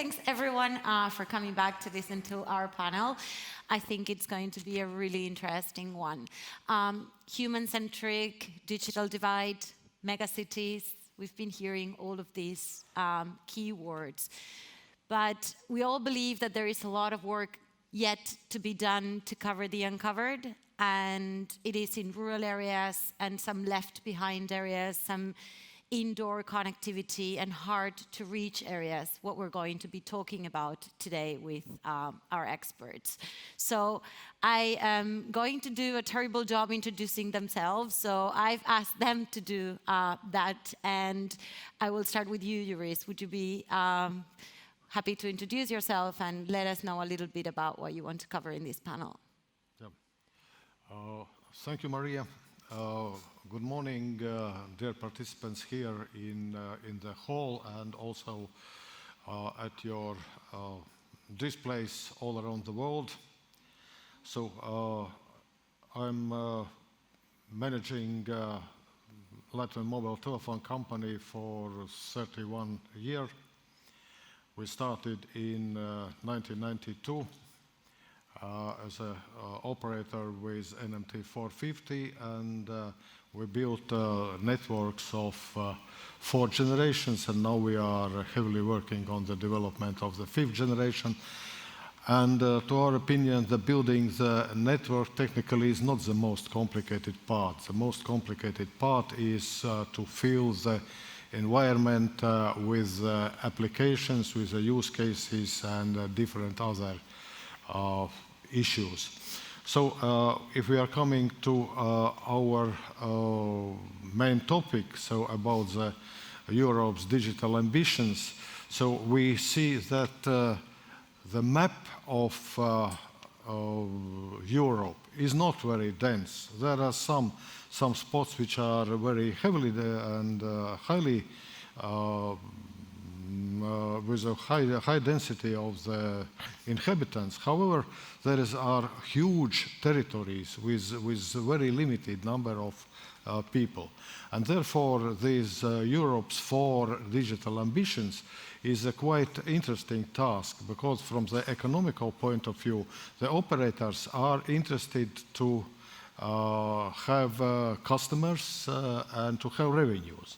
thanks everyone for coming back to listen to our panel. I think it's going to be a really interesting one. Human-centric, digital divide, megacities. We've been hearing all of these keywords. But we all believe that there is a lot of work yet to be done to cover the uncovered. And it is in rural areas and some left behind areas, some indoor connectivity and hard to reach areas, what we're going to be talking about today with our experts. So I am going to do a terrible job introducing themselves, so I've asked them to do that, and I will start with you, Juris. Would you be happy to introduce yourself and let us know a little bit about what you want to cover in this panel? Yeah. Thank you, Maria. Good morning, dear participants here in the hall and also at your displays all around the world. So I'm managing Latvian mobile telephone company for 31 years. We started in 1992. As an operator with NMT 450, and we built networks of 4 generations, and now we are heavily working on the development of the 5th generation. And to our opinion, the building the network technically is not the most complicated part. The most complicated part is to fill the environment with applications, with the use cases and different other issues. So if we are coming to our main topic, so about Europe's digital ambitions, so we see that the map of Europe is not very dense. There are some spots which are very heavily and highly with a high density of the inhabitants. However, there are huge territories with very limited number of people. And therefore, these Europe's 4 digital ambitions is a quite interesting task, because from the economical point of view, the operators are interested to have customers and to have revenues.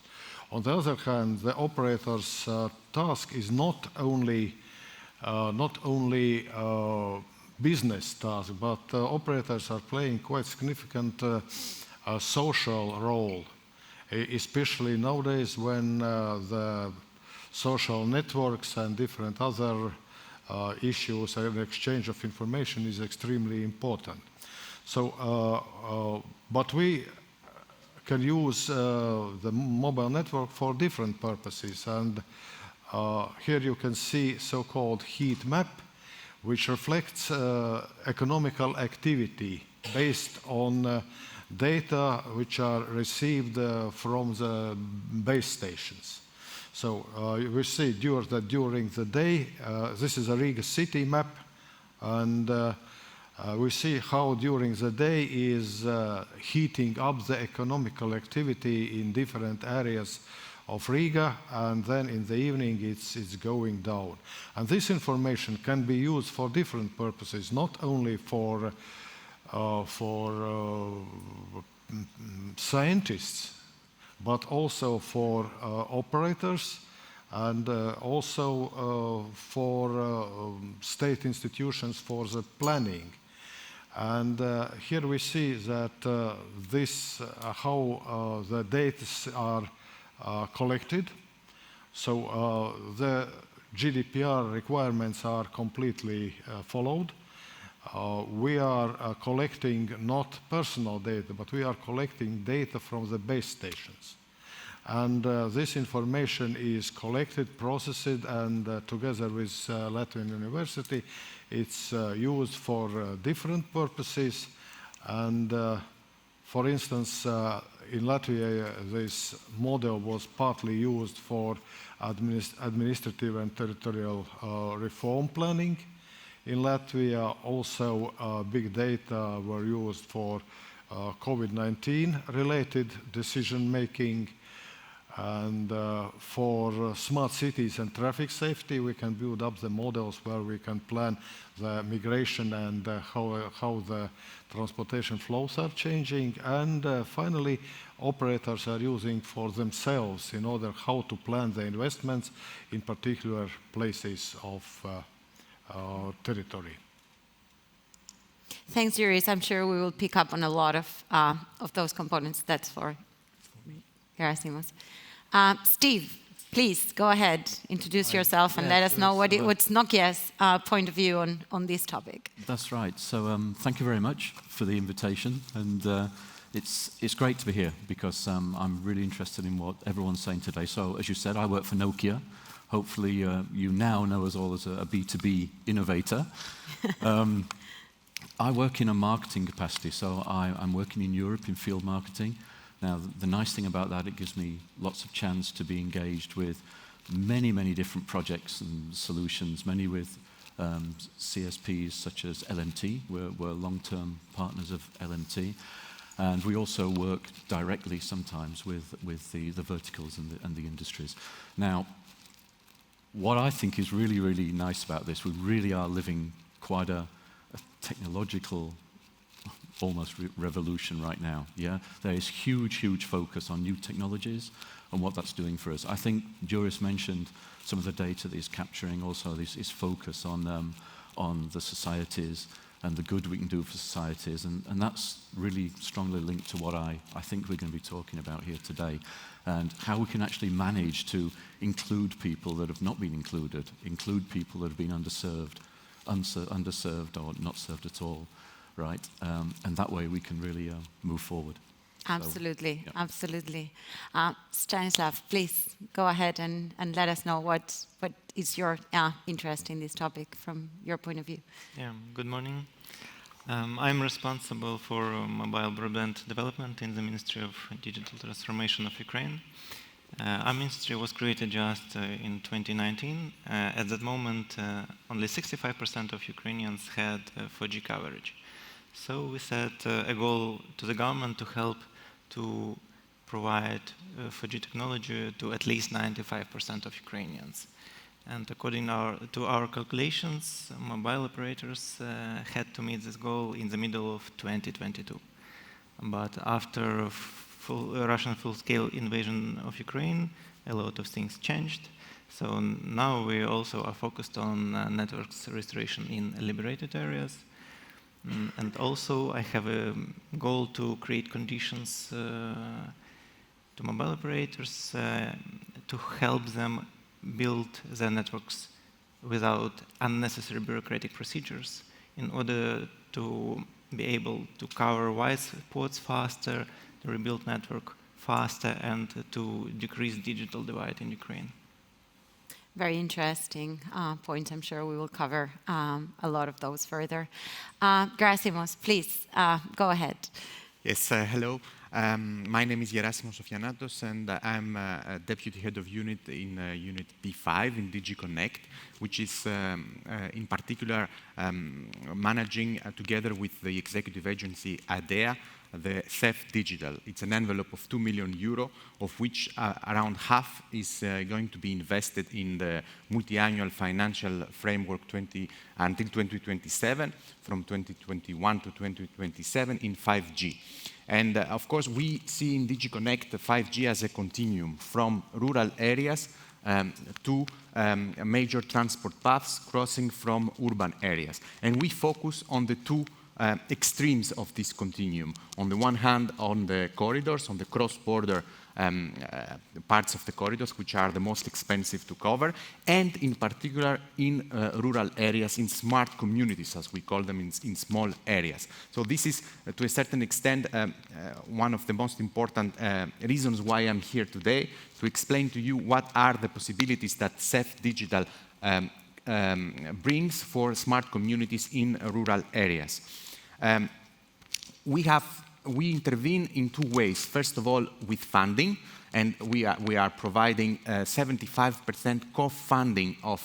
On the other hand, the operator's task is not only business task, but operators are playing quite significant social role, especially nowadays when the social networks and different other issues and exchange of information is extremely important. So, but we can use the mobile network for different purposes, and here you can see so-called heat map, which reflects economical activity based on data which are received from the base stations. So we see that during the day, this is a Riga city map, and we see how during the day is heating up the economical activity in different areas of Riga, and then in the evening it's going down. And this information can be used for different purposes, not only for scientists, but also for operators, and also for state institutions for the planning. And here we see that how the data are collected. So the GDPR requirements are completely followed. We are collecting not personal data, but we are collecting data from the base stations. And this information is collected, processed, and together with Latvian University, it's used for different purposes. And for instance, in Latvia, this model was partly used for administrative and territorial reform planning. In Latvia, also big data were used for COVID-19 related decision making. And for smart cities and traffic safety, we can build up the models where we can plan the migration and how the transportation flows are changing. And finally, operators are using for themselves in order how to plan the investments in particular places of territory. Thanks, Juris. I'm sure we will pick up on a lot of those components. That's for Gerasimus. Steve, please go ahead, introduce yourself and let us know what's Nokia's point of view on this topic. That's right. So thank you very much for the invitation. And it's great to be here because I'm really interested in what everyone's saying today. So as you said, I work for Nokia. Hopefully you now know us all as a B2B innovator. I work in a marketing capacity, so I'm working in Europe in field marketing. Now, the nice thing about that, it gives me lots of chance to be engaged with many, many different projects and solutions, many with CSPs such as LMT. We're long-term partners of LMT. And we also work directly sometimes with the verticals and the industries. Now, what I think is really, really nice about this, we really are living quite a technological almost revolution right now. Yeah, there is huge focus on new technologies and what that's doing for us. I think Juris mentioned some of the data that he's capturing. Also, this focus on the societies and the good we can do for societies, and that's really strongly linked to what I think we're going to be talking about here today, and how we can actually manage to include people that have not been included, include people that have been underserved or not served at all. Right, and that way we can really move forward. Absolutely, so, yeah. Absolutely. Stanislav, please go ahead and let us know what is your interest in this topic from your point of view. Yeah, good morning. I'm responsible for mobile broadband development in the Ministry of Digital Transformation of Ukraine. Our ministry was created just in 2019. At that moment, only 65% of Ukrainians had 4G coverage. So we set a goal to the government to help to provide 4G technology to at least 95% of Ukrainians. And according to our calculations, mobile operators had to meet this goal in the middle of 2022. But after Russian full-scale invasion of Ukraine, a lot of things changed. So now we also are focused on networks restoration in liberated areas. And also I have a goal to create conditions to mobile operators to help them build their networks without unnecessary bureaucratic procedures in order to be able to cover wide spots faster, to rebuild network faster, and to decrease digital divide in Ukraine. Very interesting points. I'm sure we will cover a lot of those further. Gerasimus, please go ahead. Yes, hello. My name is Gerasimus Sofianatos, and I'm Deputy Head of Unit in Unit P5 in DG Connect, which is in particular managing together with the executive agency ADEA the CEF Digital. It's an envelope of 2 million euro, of which around half is going to be invested in the multi-annual financial framework until 2027, from 2021 to 2027 in 5G. And of course, we see in DigiConnect 5G as a continuum from rural areas to major transport paths crossing from urban areas. And we focus on the two extremes of this continuum. On the one hand, on the corridors, on the cross-border parts of the corridors, which are the most expensive to cover, and in particular in rural areas, in smart communities, as we call them, in small areas. So this is, to a certain extent, one of the most important reasons why I'm here today, to explain to you what are the possibilities that CEF Digital brings for smart communities in rural areas. We intervene in two ways. First of all, with funding, and we are providing 75% co-funding of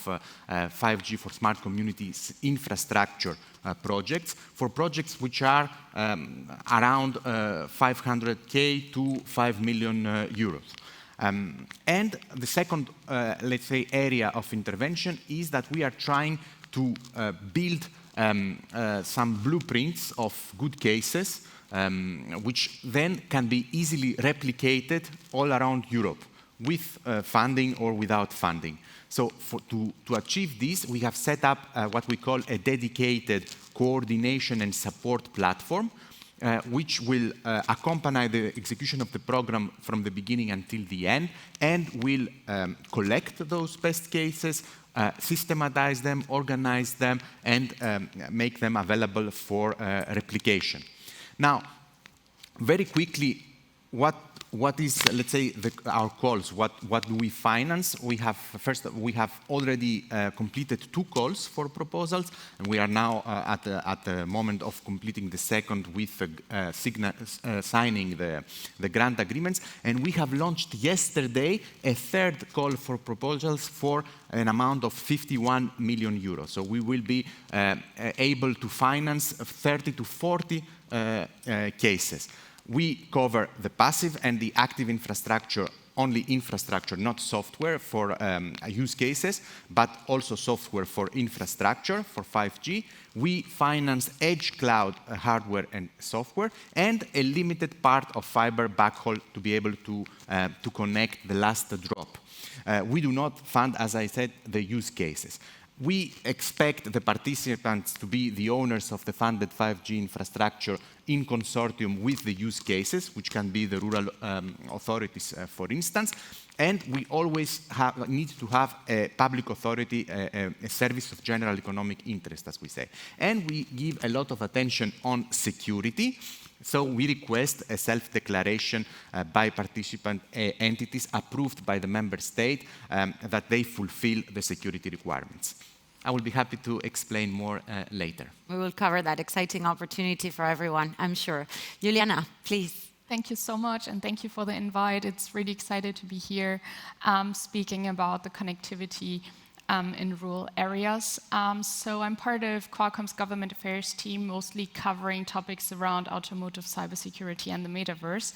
5G for smart communities infrastructure projects, for projects which are around 500K to 5 million euros. And the second, let's say, area of intervention is that we are trying to build some blueprints of good cases, which then can be easily replicated all around Europe with funding or without funding. So to achieve this, we have set up what we call a dedicated coordination and support platform, which will accompany the execution of the program from the beginning until the end, and will collect those best cases, systematize them, organize them, and make them available for replication. Now, very quickly, what is, let's say, our calls? What do we finance? We have already completed 2 calls for proposals, and we are now at the moment of completing the second with signing the grant agreements. And we have launched yesterday a 3rd call for proposals for an amount of 51 million euros. So we will be able to finance 30 to 40 cases. We cover the passive and the active infrastructure, only infrastructure, not software for use cases, but also software for infrastructure, for 5G. We finance edge cloud hardware and software, and a limited part of fiber backhaul to be able to connect the last drop. We do not fund, as I said, the use cases. We expect the participants to be the owners of the funded 5G infrastructure in consortium with the use cases, which can be the rural authorities, for instance. And we always need to have a public authority, a service of general economic interest, as we say. And we give a lot of attention on security. So we request a self-declaration by participant entities approved by the member state that they fulfill the security requirements. I will be happy to explain more later. We will cover that exciting opportunity for everyone, I'm sure. Juliana, please. Thank you so much, and thank you for the invite. It's really excited to be here speaking about the connectivity in rural areas. So I'm part of Qualcomm's government affairs team, mostly covering topics around automotive cybersecurity and the metaverse.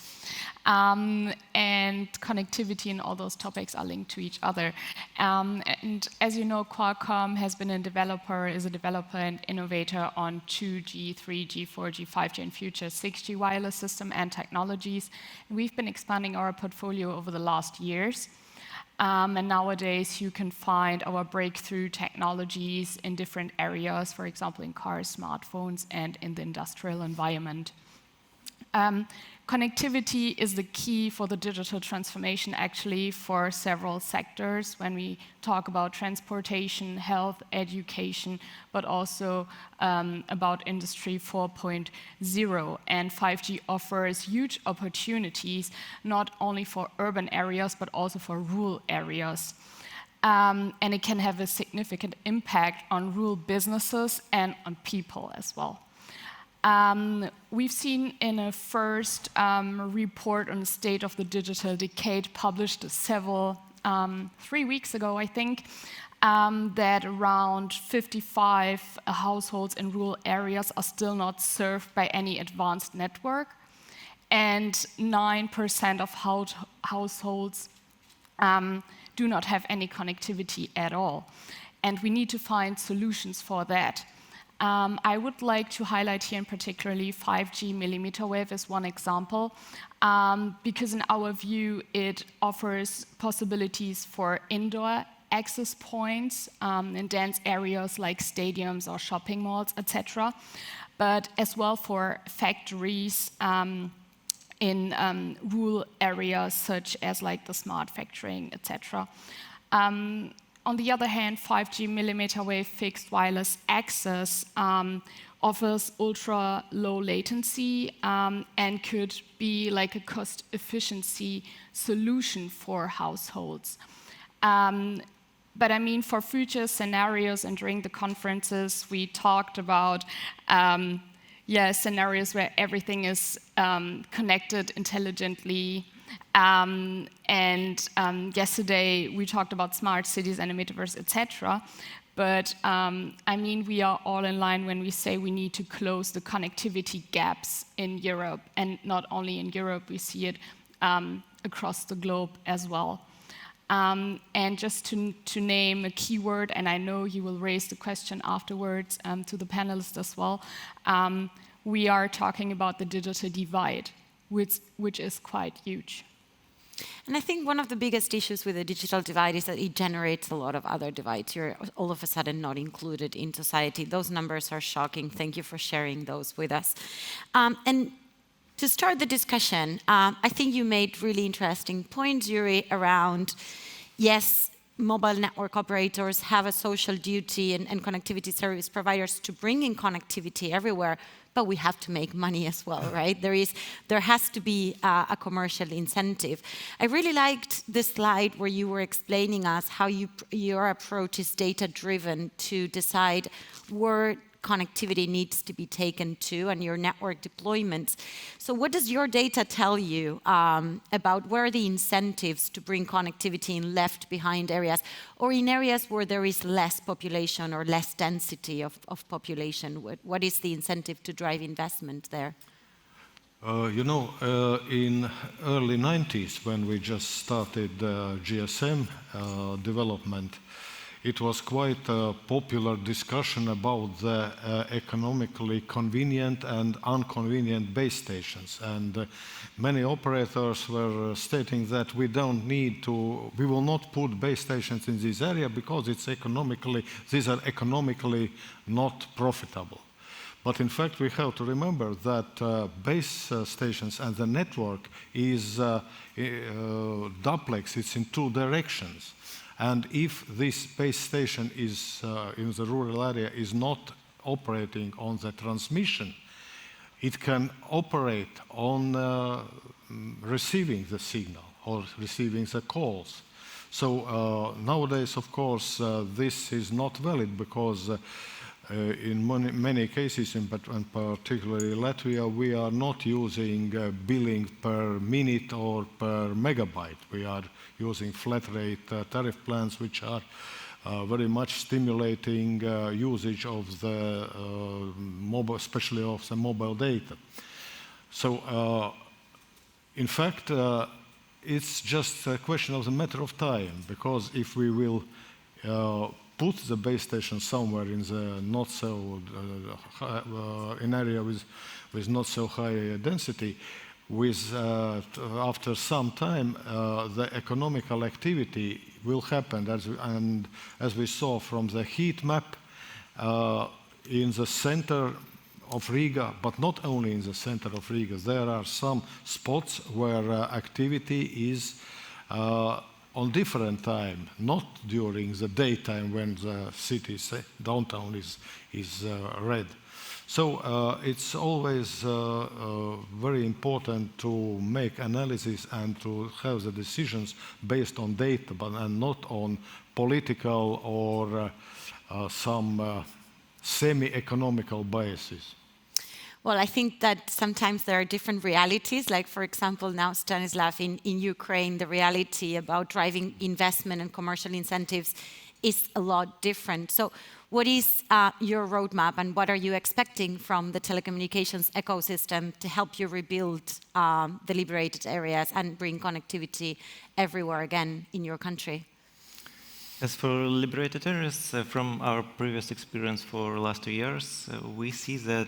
And connectivity and all those topics are linked to each other. And as you know, Qualcomm has been is a developer and innovator on 2G, 3G, 4G, 5G, and future 6G wireless system and technologies. And we've been expanding our portfolio over the last years. And nowadays, you can find our breakthrough technologies in different areas, for example, in cars, smartphones, and in the industrial environment. Connectivity is the key for the digital transformation, actually, for several sectors when we talk about transportation, health, education, but also about Industry 4.0. And 5G offers huge opportunities, not only for urban areas, but also for rural areas. And it can have a significant impact on rural businesses and on people as well. We've seen in a first report on the state of the digital decade published 3 weeks ago, I think, that around 55 households in rural areas are still not served by any advanced network, and 9% of households do not have any connectivity at all. And we need to find solutions for that. I would like to highlight here in particularly 5G millimeter wave as one example, because in our view, it offers possibilities for indoor access points in dense areas like stadiums or shopping malls, etc., but as well for factories in rural areas such as like the smart factoring, etc. On the other hand, 5G millimeter wave fixed wireless access offers ultra low latency and could be like a cost efficiency solution for households. But I mean, for future scenarios, and during the conferences, we talked about scenarios where everything is connected intelligently. Yesterday we talked about smart cities and the metaverse, etc. But I mean, we are all in line when we say we need to close the connectivity gaps in Europe, and not only in Europe. We see it across the globe as well. And just to name a keyword, and I know you will raise the question afterwards to the panelists as well, we are talking about the digital divide, which is quite huge. And I think one of the biggest issues with the digital divide is that it generates a lot of other divides. You're all of a sudden not included in society. Those numbers are shocking. Thank you for sharing those with us. And to start the discussion, I think you made really interesting points, Juris, around, yes, mobile network operators have a social duty and connectivity service providers to bring in connectivity everywhere, but we have to make money as well, right? There has to be a commercial incentive. I really liked the slide where you were explaining us how your approach is data-driven to decide where connectivity needs to be taken to and your network deployments. So what does your data tell you about where are the incentives to bring connectivity in left behind areas or in areas where there is less population or less density of population? What is the incentive to drive investment there? In early 90s, when we just started GSM development, it was quite a popular discussion about the economically convenient and inconvenient base stations. And many operators were stating that we will not put base stations in this area because these are economically not profitable. But in fact, we have to remember that base stations and the network is duplex, it's in two directions. And if this base station is in the rural area is not operating on the transmission, it can operate on receiving the signal or receiving the calls. So nowadays, of course, this is not valid because in many cases, and particularly Latvia, we are not using billing per minute or per megabyte. We are using flat rate tariff plans, which are very much stimulating usage of the mobile, especially of the mobile data. So, in fact, it's just a question of the matter of time, because if we will put the base station somewhere in the not so in area with not so high density, after some time the economical activity will happen, and as we saw from the heat map in the center of Riga, but not only in the center of Riga, there are some spots where activity is on different time, not during the daytime when the city downtown is red. So it's always very important to make analysis and to have the decisions based on data, and not on political or some semi-economical biases. Well, I think that sometimes there are different realities. Like, for example, now, Stanislav, in Ukraine, the reality about driving investment and commercial incentives is a lot different. So what is your roadmap, and what are you expecting from the telecommunications ecosystem to help you rebuild the liberated areas and bring connectivity everywhere again in your country? As for liberated areas, from our previous experience for the last 2 years, we see that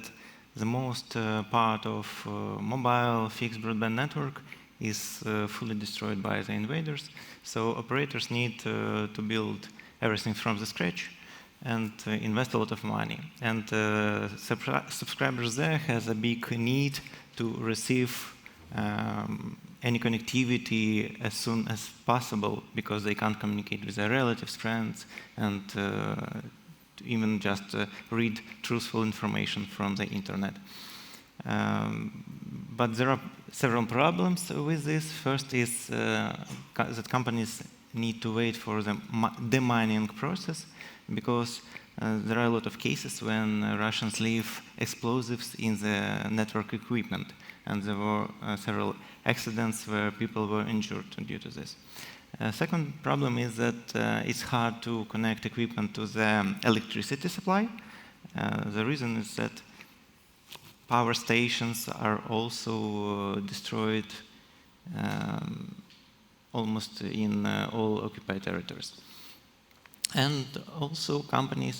the most part of mobile fixed broadband network is fully destroyed by the invaders. So operators need to build everything from the scratch and invest a lot of money. And subscribers there has a big need to receive any connectivity as soon as possible, because they can't communicate with their relatives, friends, and even just read truthful information from the internet. But there are several problems with this. First is that companies need to wait for the demining process, because there are a lot of cases when Russians leave explosives in the network equipment, and there were several accidents where people were injured due to this. Second problem is that it's hard to connect equipment to the electricity supply. The reason is that power stations are also destroyed almost in all occupied territories. And also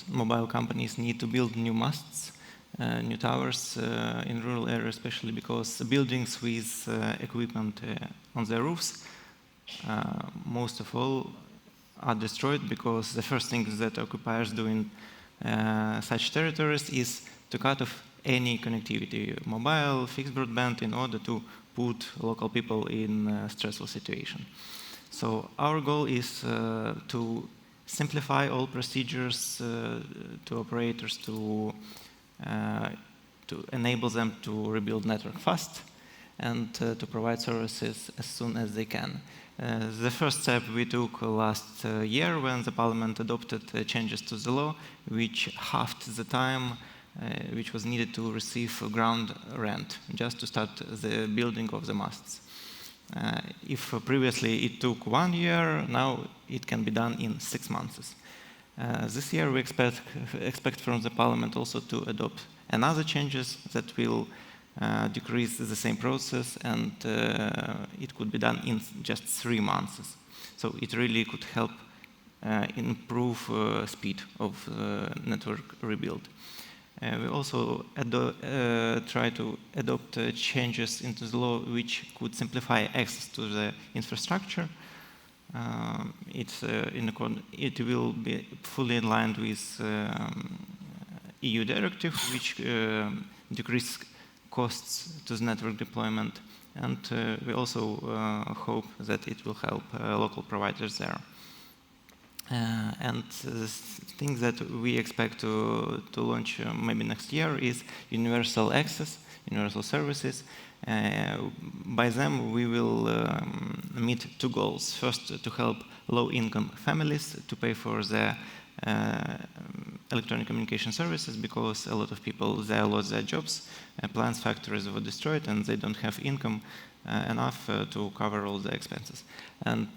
mobile companies need to build new masts, new towers in rural areas, especially because buildings with equipment on their roofs, most of all, are destroyed because the first thing that occupiers do in such territories is to cut off any connectivity, mobile, fixed broadband, in order to put local people in a stressful situation. So our goal is to simplify all procedures to operators to enable them to rebuild network fast and to provide services as soon as they can. The first step we took last year when the parliament adopted changes to the law, which halved the time which was needed to receive ground rent, just to start the building of the masts. If previously it took 1 year, now it can be done in 6 months. This year we expect from the parliament also to adopt another changes that will decrease the same process, and it could be done in just 3 months. So it really could help improve speed of network rebuild. We also try to adopt changes into the law which could simplify access to the infrastructure. It will be fully in line with EU directive, which decrease costs to the network deployment, and we also hope that it will help local providers there. And the thing that we expect to launch maybe next year is universal access, universal services. By them, we will meet 2 goals. First, to help low-income families to pay for the electronic communication services, because a lot of people, they lost their jobs, plants, factories were destroyed, and they don't have income enough to cover all the expenses. And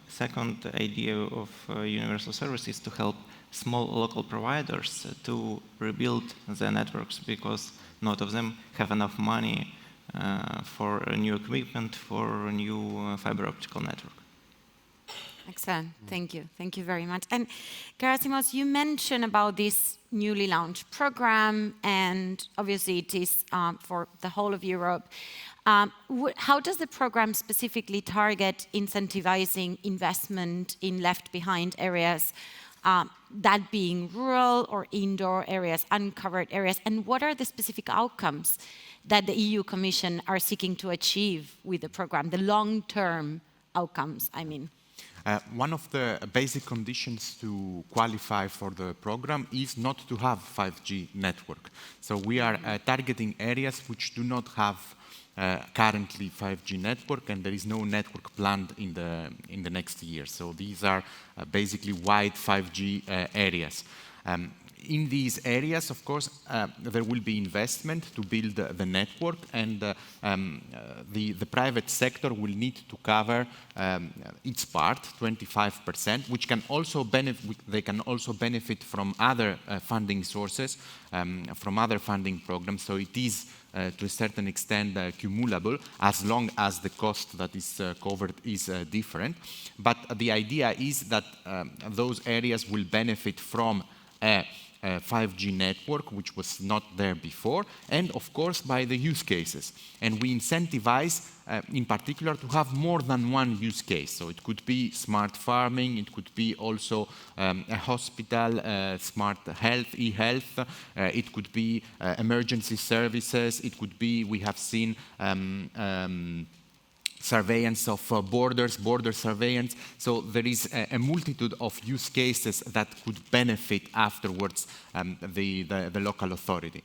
second idea of universal service is to help small local providers to rebuild their networks, because not of them have enough money for new equipment, for a new fiber optical network. Excellent. Thank you. Thank you very much. And Gerasimos, you mentioned about this newly launched program, and obviously it is for the whole of Europe. How does the program specifically target incentivizing investment in left-behind areas, that being rural or indoor areas, uncovered areas? And what are the specific outcomes that the EU Commission are seeking to achieve with the program, the long-term outcomes, I mean? One of the basic conditions to qualify for the program is not to have 5G network. So we are targeting areas which do not have currently 5G network, and there is no network planned in the next year. So these are basically wide 5G areas. In these areas, of course, there will be investment to build the network, and the private sector will need to cover its part, 25%, which can also benefit. They can also benefit from other funding sources, from other funding programs. So it is to a certain extent cumulable, as long as the cost that is covered is different. But the idea is that those areas will benefit from a 5G network, which was not there before, and of course by the use cases. And we incentivize, in particular, to have more than one use case. So it could be smart farming, it could be also a hospital, smart health, e-health, it could be emergency services, it could be, we have seen surveillance of borders, border surveillance. So there is a multitude of use cases that could benefit afterwards the local authority.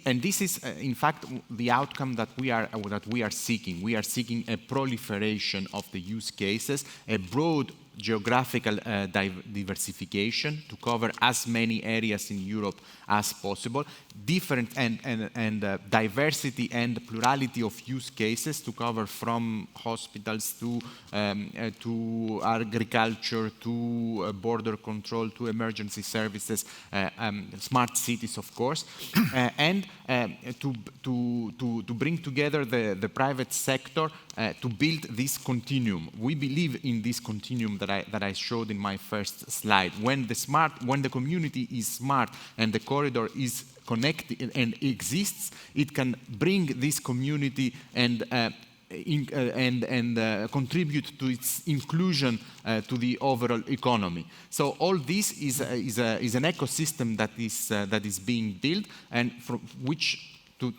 And this is, in fact, the outcome that we are seeking. We are seeking a proliferation of the use cases, a broad geographical diversification to cover as many areas in Europe as possible, different and diversity and plurality of use cases to cover from hospitals to agriculture, to border control, to emergency services, smart cities, of course, and to bring together the private sector to build this continuum. We believe in this continuum that I showed in my first slide. When the community is smart and the corridor is connected and exists, it can bring this community and contribute to its inclusion to the overall economy. So all this is an ecosystem that is being built, and from which, to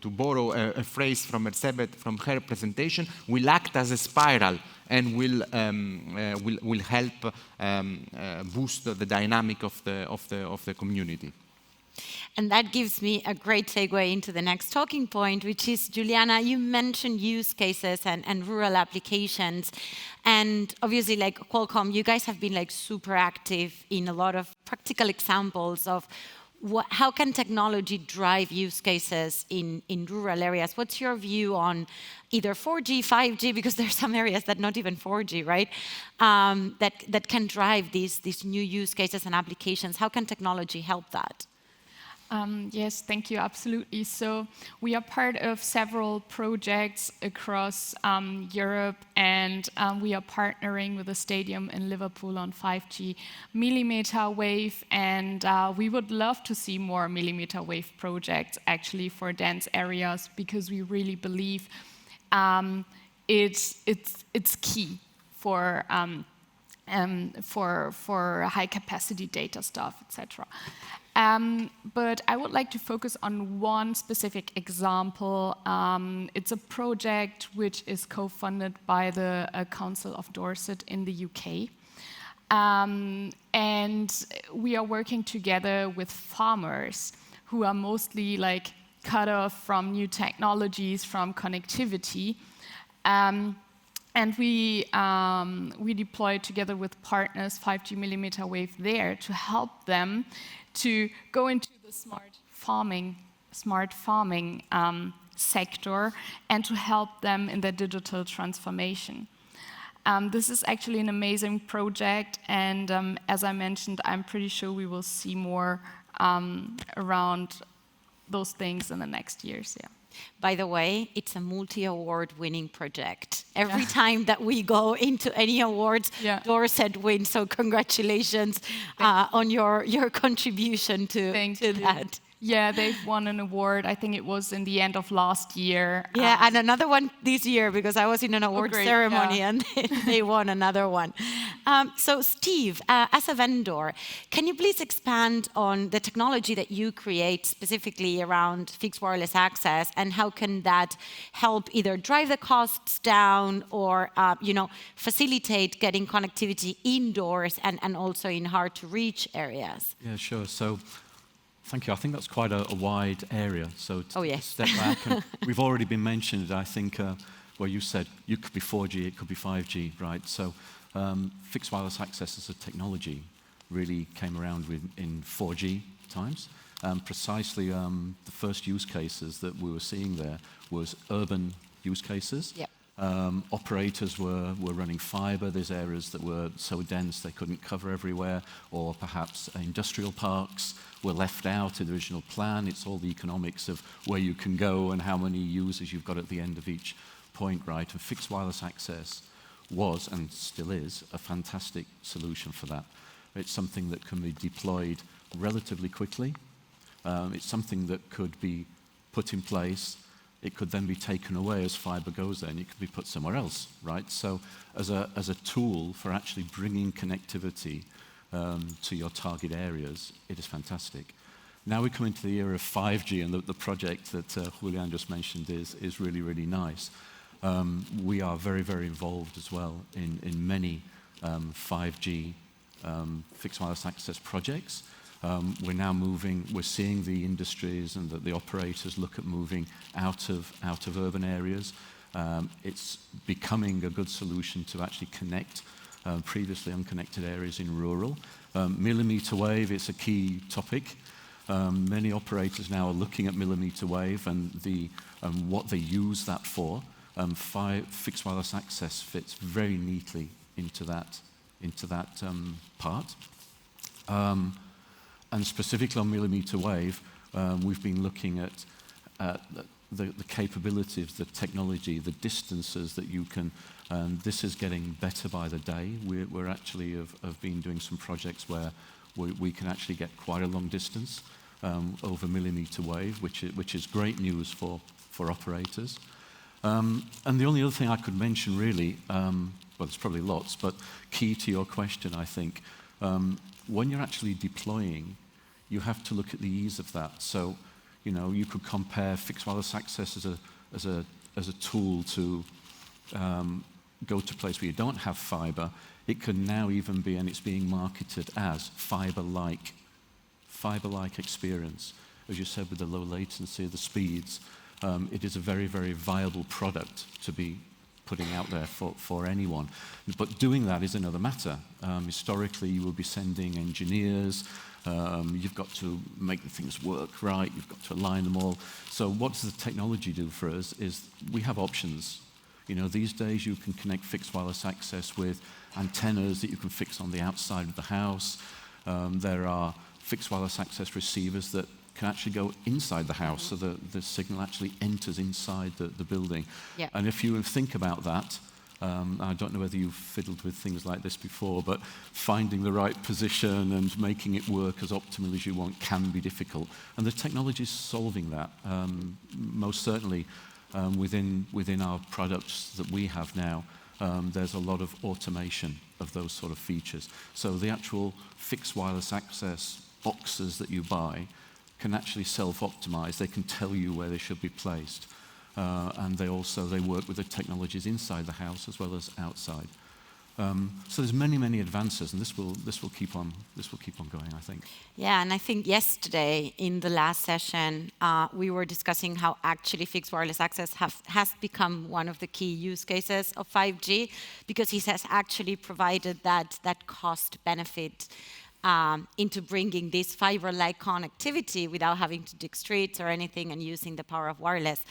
borrow a phrase from Elisabeth from her presentation, will act as a spiral and will help boost the dynamic of the community. And that gives me a great segue into the next talking point, which is, Juliana, you mentioned use cases and rural applications. And obviously, like Qualcomm, you guys have been like super active in a lot of practical examples of how can technology drive use cases in rural areas? What's your view on either 4G, 5G, because there's some areas that not even 4G, right? That can drive these new use cases and applications. How can technology help that? Yes, thank you, absolutely. So we are part of several projects across Europe, and we are partnering with a stadium in Liverpool on 5G millimeter wave, and we would love to see more millimeter wave projects actually for dense areas, because we really believe it's key for high capacity data stuff, etc. But I would like to focus on one specific example. It's a project which is co-funded by the Council of Dorset in the UK. And we are working together with farmers who are mostly like cut off from new technologies, from connectivity. And we deploy together with partners 5G millimeter wave there to help them to go into the smart farming sector and to help them in their digital transformation. This is actually an amazing project, and as I mentioned, I'm pretty sure we will see more around those things in the next years. Yeah. By the way, it's a multi-award winning project. Every time that we go into any awards, Dorset wins. So congratulations on your contribution to that. Yeah, they've won an award. I think it was in the end of last year. Yeah, and another one this year, because I was in an award ceremony and they won another one. So Steve, as a vendor, can you please expand on the technology that you create specifically around fixed wireless access, and how can that help either drive the costs down or facilitate getting connectivity indoors and also in hard to reach areas? Yeah, sure. So thank you. I think that's quite a wide area. So to step back, and we've already been mentioned, I think, where you said you could be 4G, it could be 5G, right? So fixed wireless access as a technology really came around in 4G times. Precisely the first use cases that we were seeing there was urban use cases. Yep. Operators were running fiber. There's areas that were so dense they couldn't cover everywhere, or perhaps industrial parks were left out in the original plan. It's all the economics of where you can go and how many users you've got at the end of each point, right? And fixed wireless access was, and still is, a fantastic solution for that. It's something that can be deployed relatively quickly. It's something that could be put in place. It could then be taken away as fiber goes there, and it could be put somewhere else, right? So as a tool for actually bringing connectivity to your target areas, it is fantastic. Now we come into the era of 5G, and the project that Julian just mentioned is really, really nice. We are very, very involved as well in many 5G fixed wireless access projects. We're now moving, we're seeing the industries and the operators look at moving out of urban areas. It's becoming a good solution to actually connect previously unconnected areas in rural. Millimeter wave is a key topic. Many operators now are looking at millimeter wave and what they use that for. Fixed wireless access fits very neatly into that part. And specifically on millimeter wave, we've been looking at the capability of the technology, the distances that you can, and this is getting better by the day. We're actually have been doing some projects where we can actually get quite a long distance over millimeter wave, which is great news for operators. And the only other thing I could mention really, well, there's probably lots, but key to your question, I think, when you're actually deploying, you have to look at the ease of that. So, you know, you could compare fixed wireless access as a tool to go to a place where you don't have fiber. It can now even be, and it's being marketed as fiber-like experience. As you said, with the low latency, the speeds, it is a very, very viable product to be putting out there for anyone. But doing that is another matter. Historically, you will be sending engineers. You've got to make the things work right. You've got to align them all. So what does the technology do for us is we have options. You know, these days you can connect fixed wireless access with antennas that you can fix on the outside of the house. There are fixed wireless access receivers that can actually go inside the house, so the signal actually enters inside the building. Yeah. And if you think about that, I don't know whether you've fiddled with things like this before, but finding the right position and making it work as optimal as you want can be difficult. And the technology is solving that. Most certainly, within our products that we have now, there's a lot of automation of those sort of features. So the actual fixed wireless access boxes that you buy can actually self-optimize. They can tell you where they should be placed. And they work with the technologies inside the house as well as outside. So there's many advances, and this will keep on going, I think. Yeah, and I think yesterday in the last session we were discussing how actually fixed wireless access has become one of the key use cases of 5G, because it has actually provided that cost benefit into bringing this fiber-like connectivity without having to dig streets or anything, and using the power of wireless,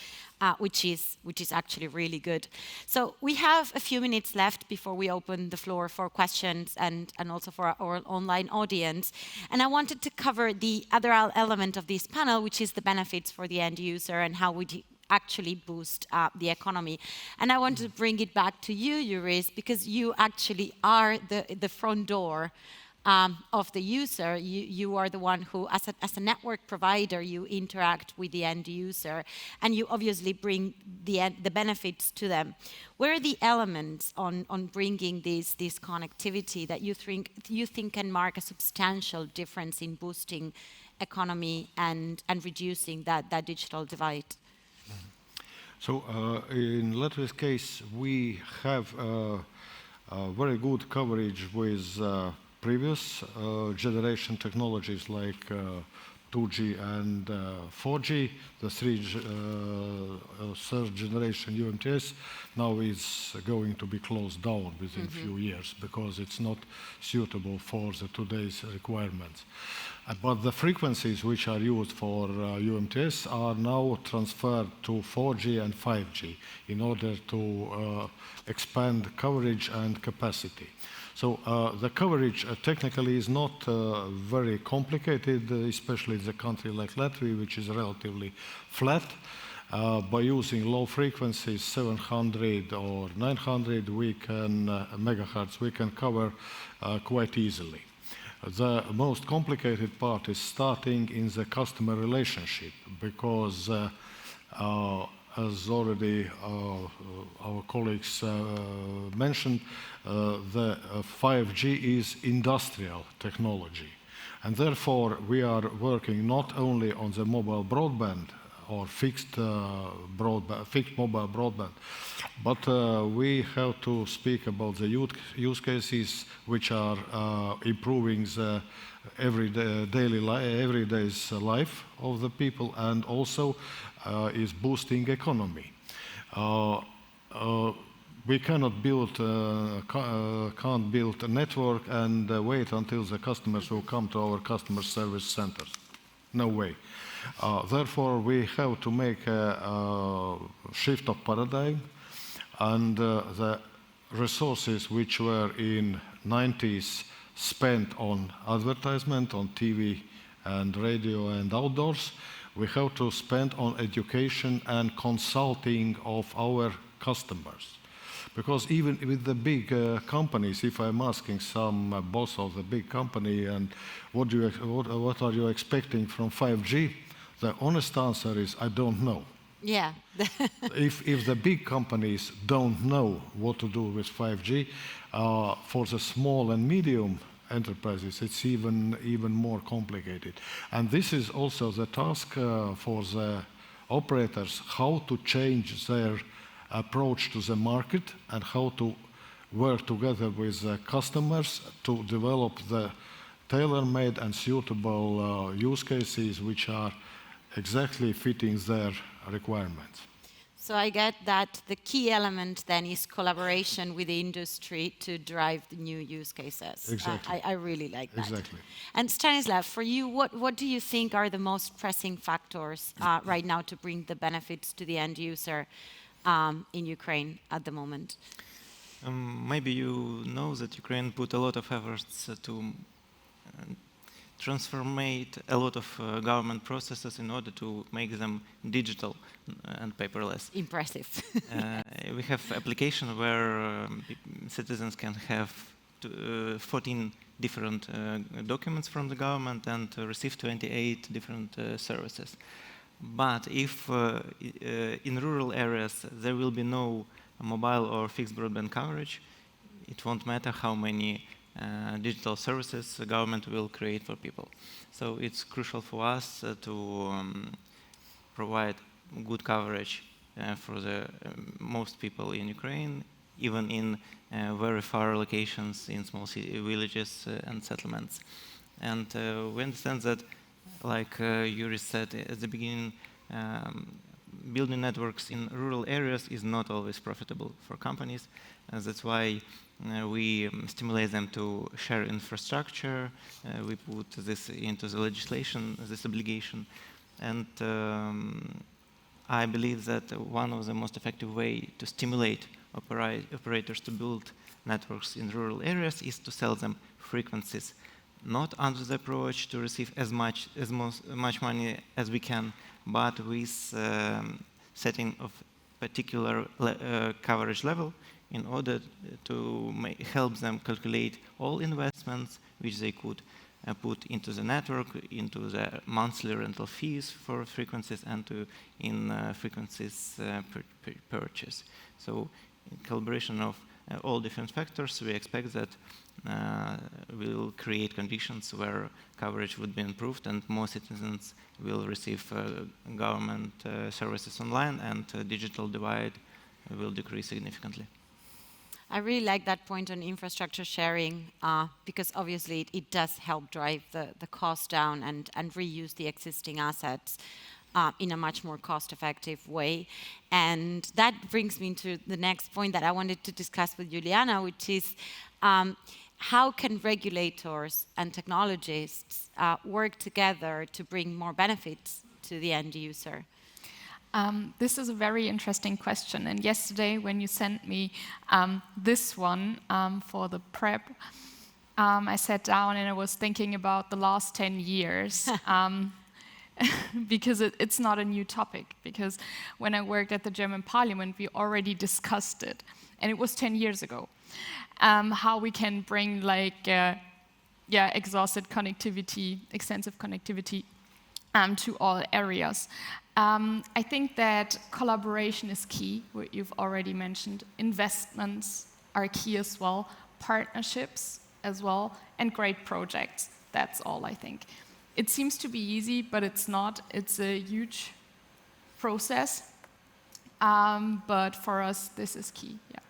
which is actually really good. So we have a few minutes left before we open the floor for questions and also for our online audience. And I wanted to cover the other element of this panel, which is the benefits for the end user and how we actually boost the economy. And I want to bring it back to you, Juris, because you actually are the front door of the user. You are the one who, as a network provider, you interact with the end user, and you obviously bring the benefits to them. Where are the elements on bringing this connectivity that you think can mark a substantial difference in boosting economy and reducing that digital divide? So in Latvia's case, we have very good coverage with previous generation technologies like 2G and 4G. The third generation UMTS now is going to be closed down within a few years because it's not suitable for today's requirements. But the frequencies which are used for UMTS are now transferred to 4G and 5G in order to expand coverage and capacity. So the coverage technically is not very complicated, especially in a country like Latvia, which is relatively flat. By using low frequencies, 700 or 900 megahertz, we can cover quite easily. The most complicated part is starting in the customer relationship, because as already our colleagues mentioned, the 5G is industrial technology. And therefore, we are working not only on the mobile broadband or fixed mobile broadband, but we have to speak about the use cases which are improving the everyday's life of the people, and also is boosting economy. We cannot build a network and wait until the customers will come to our customer service centers. No way. Therefore, we have to make a shift of paradigm, and the resources which were in 90s spent on advertisement, on TV and radio and outdoors, we have to spend on education and consulting of our customers. Because even with the big companies, if I'm asking some boss of the big company, and what are you expecting from 5G? The honest answer is, I don't know. Yeah. If the big companies don't know what to do with 5G, for the small and medium enterprises, it's even more complicated. And this is also the task for the operators, how to change their approach to the market and how to work together with the customers to develop the tailor-made and suitable use cases which are exactly fitting their requirements. So I get that the key element then is collaboration with the industry to drive the new use cases. Exactly. I really like that. Exactly. And Stanislav, for you, what do you think are the most pressing factors right now to bring the benefits to the end user in Ukraine at the moment? Maybe you know that Ukraine put a lot of efforts to transformate a lot of government processes in order to make them digital and paperless. Impressive. We have application where citizens can have 14 different documents from the government and receive 28 different services. But if in rural areas there will be no mobile or fixed broadband coverage, it won't matter how many digital services the government will create for people. So it's crucial for us to provide good coverage for the most people in Ukraine, even in very far locations in small villages and settlements. And we understand that, like Juris said at the beginning, building networks in rural areas is not always profitable for companies. That's why we stimulate them to share infrastructure. We put this into the legislation, this obligation. And I believe that one of the most effective ways to stimulate operators to build networks in rural areas is to sell them frequencies, not under the approach to receive as much money as we can, but with setting of particular coverage level in order to help them calculate all investments which they could put into the network, into the monthly rental fees for frequencies, and in frequencies purchase. So in collaboration of all different factors, we expect that will create conditions where coverage would be improved and more citizens will receive government services online, and digital divide will decrease significantly. I really like that point on infrastructure sharing because obviously it does help drive the cost down and reuse the existing assets in a much more cost-effective way. And that brings me to the next point that I wanted to discuss with Juliana, which is how can regulators and technologists work together to bring more benefits to the end user? This is a very interesting question. And yesterday, when you sent me this one for the prep, I sat down and I was thinking about the last 10 years. Because it's not a new topic. Because when I worked at the German Parliament, we already discussed it. And it was 10 years ago. How we can bring exhausted connectivity, extensive connectivity to all areas. I think that collaboration is key, what you've already mentioned. Investments are key as well, partnerships as well, and great projects. That's all, I think. It seems to be easy, but it's not. It's a huge process. But for us, this is key, yeah.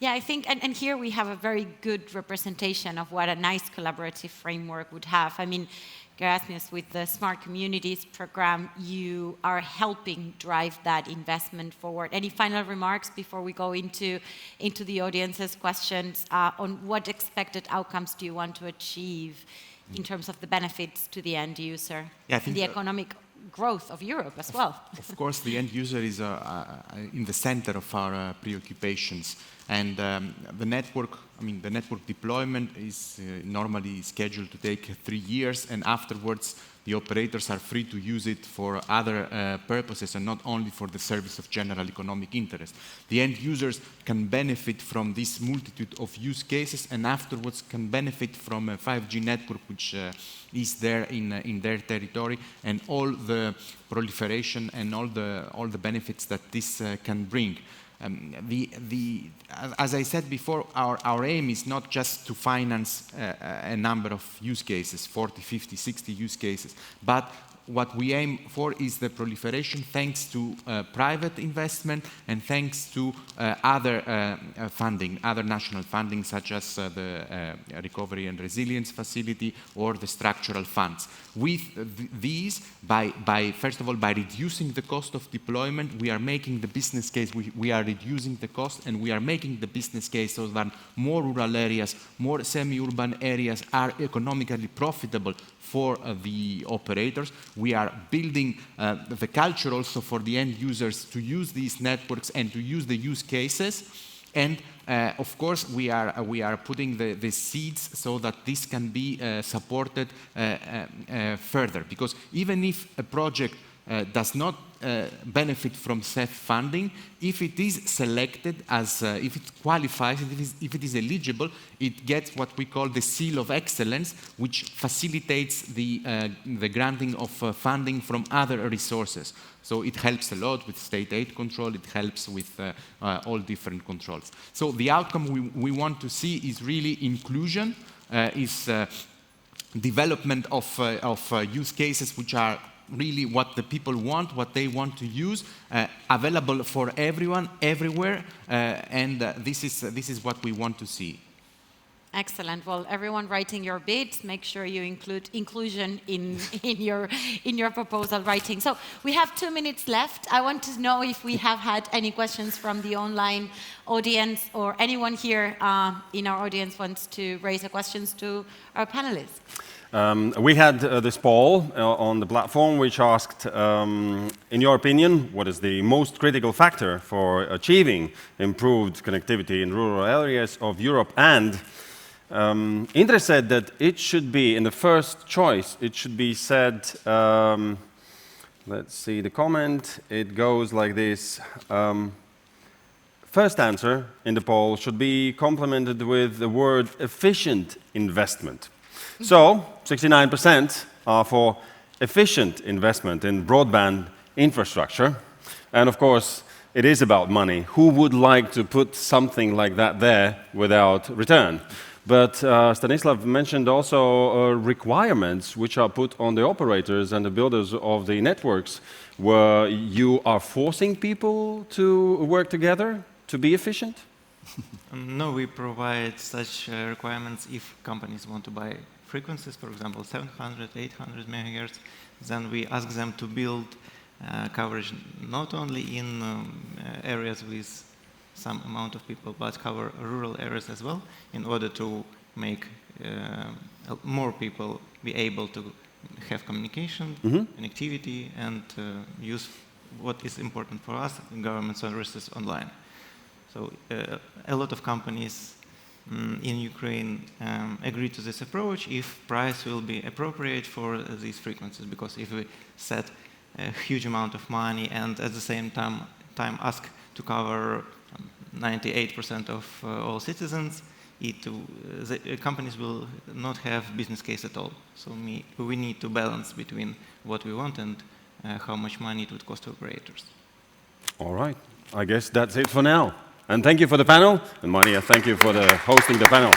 Yeah, I think, and here we have a very good representation of what a nice collaborative framework would have. I mean, Erasmus, with the Smart Communities program, you are helping drive that investment forward. Any final remarks before we go into the audience's questions on what expected outcomes do you want to achieve in terms of the benefits to the end user, yeah, I think the economic growth of Europe as well? Of course, the end user is in the center of our preoccupations. And the network deployment is normally scheduled to take 3 years, and afterwards the operators are free to use it for other purposes and not only for the service of general economic interest. The end users can benefit from this multitude of use cases and afterwards can benefit from a 5G network which is there in their territory and all the proliferation and all the benefits that this can bring. As I said before, our aim is not just to finance a number of use cases, 40, 50, 60 use cases, but what we aim for is the proliferation thanks to private investment and thanks to other funding, other national funding such as the Recovery and Resilience Facility or the structural funds. With these, first of all, by reducing the cost of deployment, we are making the business case, we are reducing the cost and we are making the business case so that more rural areas, more semi-urban areas are economically profitable for the operators. We are building the culture also for the end users to use these networks and to use the use cases. And of course, we are putting the seeds so that this can be supported further. Because even if a project does not benefit from CEF funding, if it is selected as, if it qualifies, if it is eligible, it gets what we call the seal of excellence, which facilitates the granting of funding from other resources. So it helps a lot with state aid control, it helps with all different controls. So the outcome we want to see is really inclusion, is development of use cases which are really what the people want, what they want to use, available for everyone, everywhere, and this is what we want to see. Excellent. Well, everyone writing your bids, make sure you include inclusion in your proposal writing. So we have 2 minutes left. I want to know if we have had any questions from the online audience or anyone here in our audience wants to raise a questions to our panelists. We had this poll on the platform which asked, in your opinion, what is the most critical factor for achieving improved connectivity in rural areas of Europe? And Indra said that it should be, in the first choice, it should be said, let's see the comment, it goes like this. First answer in the poll should be complemented with the word efficient investment. So, 69% are for efficient investment in broadband infrastructure. And of course, it is about money. Who would like to put something like that there without return? But Stanislav mentioned also requirements which are put on the operators and the builders of the networks, where you are forcing people to work together to be efficient? No, we provide such requirements if companies want to buy frequencies, for example, 700, 800 megahertz, then we ask them to build coverage not only in areas with some amount of people, but cover rural areas as well, in order to make more people be able to have communication, connectivity, and use what is important for us, government services online. So a lot of companies in Ukraine agree to this approach if price will be appropriate for these frequencies, because if we set a huge amount of money and at the same time ask to cover 98% of all citizens, the companies will not have business case at all. So we need to balance between what we want and how much money it would cost to operators. All right, I guess that's it for now. And thank you for the panel. And Maria, thank you for hosting the panel.